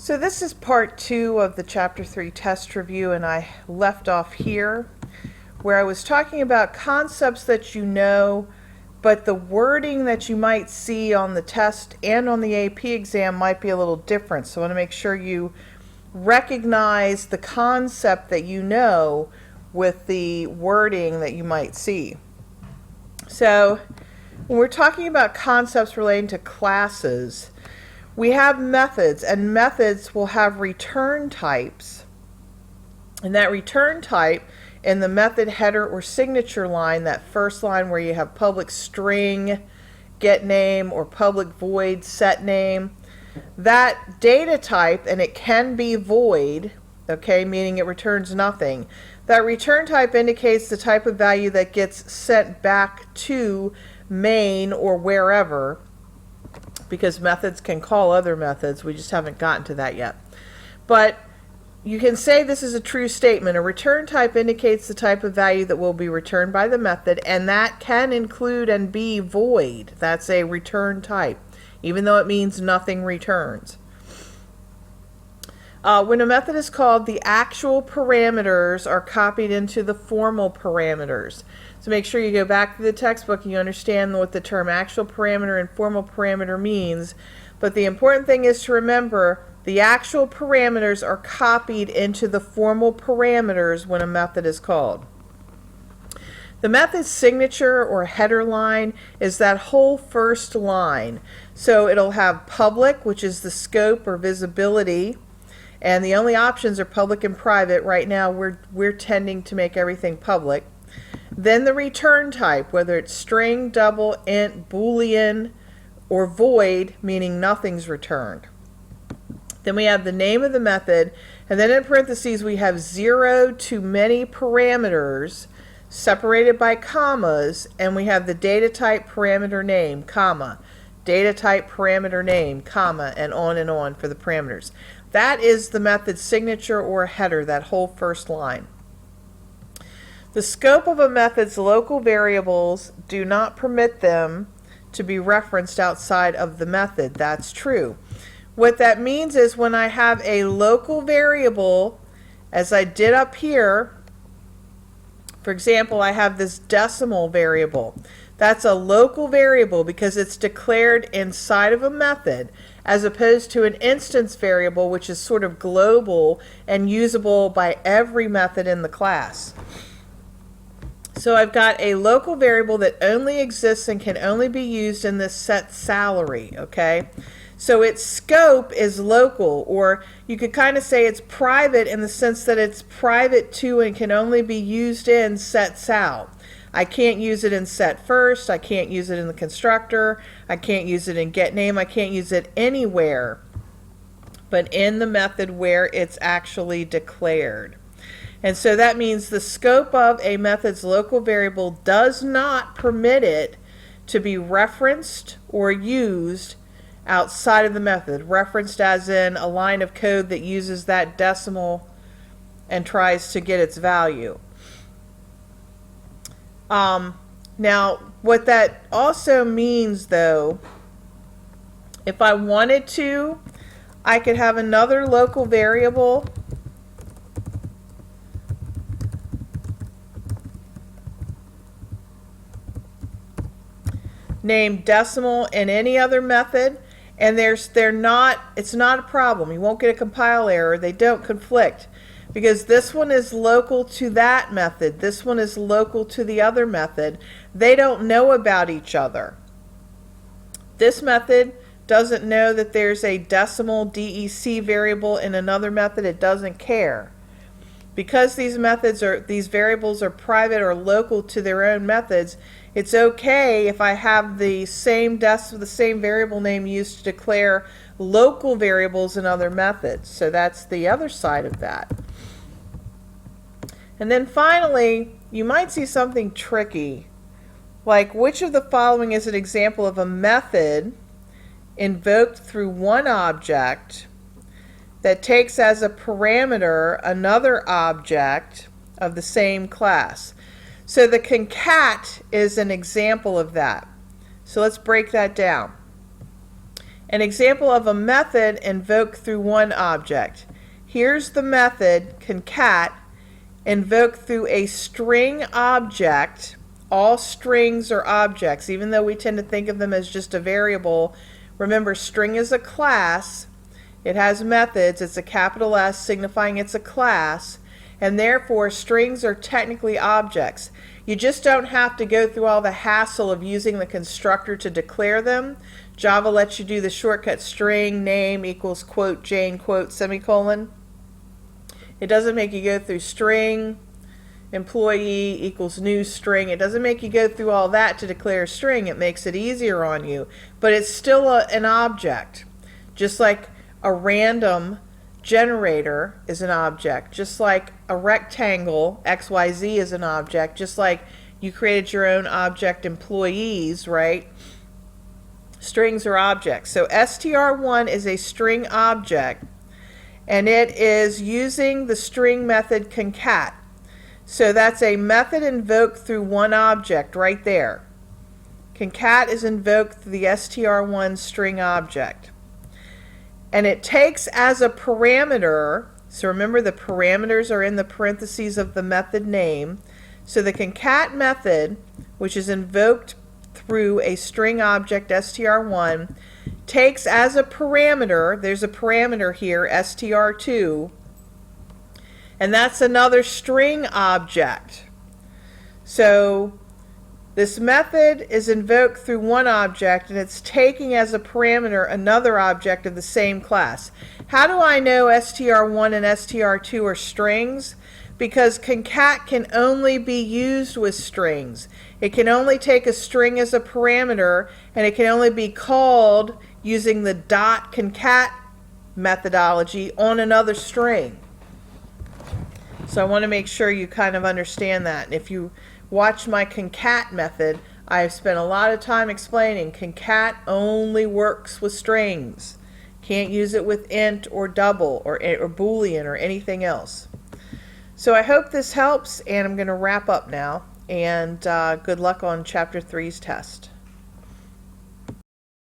So this is part 2 of the Chapter 3 test review, and I left off here where I was talking about concepts that you know, but the wording that you might see on the test and on the AP exam might be a little different. So I want to make sure you recognize the concept that you know with the wording that you might see. So when we're talking about concepts relating to classes, we have methods, and methods will have return types. And that return type in the method header or signature line, that first line where you have public string, get name, or public void, set name, that data type, and it can be void, okay, meaning it returns nothing. That return type indicates the type of value that gets sent back to main or wherever, because methods can call other methods. We just haven't gotten to that yet. But you can say this is a true statement. A return type indicates the type of value that will be returned by the method, and that can include and be void. That's a return type, even though it means nothing returns. When a method is called, the actual parameters are copied into the formal parameters. So make sure you go back to the textbook and you understand what the term actual parameter and formal parameter means. But the important thing is to remember the actual parameters are copied into the formal parameters when a method is called. The method's signature or header line is that whole first line. So it'll have public, which is the scope or visibility, and the only options are public and private. Right now we're tending to make everything public. Then the return type, whether it's string, double, int, boolean, or void, meaning nothing's returned. Then we have the name of the method, and then in parentheses we have 0 to many parameters separated by commas, and we have the data type parameter name, comma, data type parameter name, comma, and on for the parameters. That is the method's signature or header, that whole first line. The scope of a method's local variables do not permit them to be referenced outside of the method. That's true. What that means is when I have a local variable, as I did up here, for example, I have this decimal variable. That's a local variable because it's declared inside of a method, as opposed to an instance variable, which is sort of global and usable by every method in the class. So I've got a local variable that only exists and can only be used in this set salary, okay? So its scope is local, or you could kind of say it's private in the sense that it's private to and can only be used in set sal. I can't use it in set first, I can't use it in the constructor, I can't use it in get name, I can't use it anywhere but in the method where it's actually declared. And so that means the scope of a method's local variable does not permit it to be referenced or used outside of the method. Referenced as in a line of code that uses that decimal and tries to get its value. Now, what that also means, though, if I wanted to, I could have another local variable named decimal in any other method, and it's not a problem. You won't get a compile error. They don't conflict because this one is local to that method. This one is local to the other method. They don't know about each other. This method doesn't know that there's a decimal DEC variable in another method. It doesn't care. Because these variables are private or local to their own methods, it's okay if I have the same variable name used to declare local variables in other methods. So that's the other side of that. And then finally, you might see something tricky, like which of the following is an example of a method invoked through one object that takes as a parameter another object of the same class. So the concat is an example of that. So let's break that down. An example of a method invoked through one object. Here's the method concat invoked through a string object. All strings are objects, even though we tend to think of them as just a variable. Remember, string is a class. It has methods. It's a capital S signifying it's a class, and therefore strings are technically objects. You just don't have to go through all the hassle of using the constructor to declare them. Java lets you do the shortcut string name equals quote Jane quote semicolon. It doesn't make you go through string employee equals new string. It doesn't make you go through all that to declare a string. It makes it easier on you, but it's still an object. Just like a random generator is an object, just like a rectangle XYZ is an object, just like you created your own object employees, right? Strings are objects. So str1 is a string object, and it is using the string method concat. So that's a method invoked through one object right there. Concat is invoked through the str1 string object. And it takes as a parameter, so remember the parameters are in the parentheses of the method name. So the concat method, which is invoked through a string object str1, takes as a parameter, there's a parameter here, str2, and that's another string object. So this method is invoked through one object, and it's taking as a parameter another object of the same class. How do I know str1 and str2 are strings? Because concat can only be used with strings. It can only take a string as a parameter, and it can only be called using the dot concat methodology on another string. So I want to make sure you kind of understand that. And if you watch my concat method, I've spent a lot of time explaining concat only works with strings. Can't use it with int or double or boolean or anything else. So I hope this helps, and I'm going to wrap up now. And good luck on Chapter 3's test.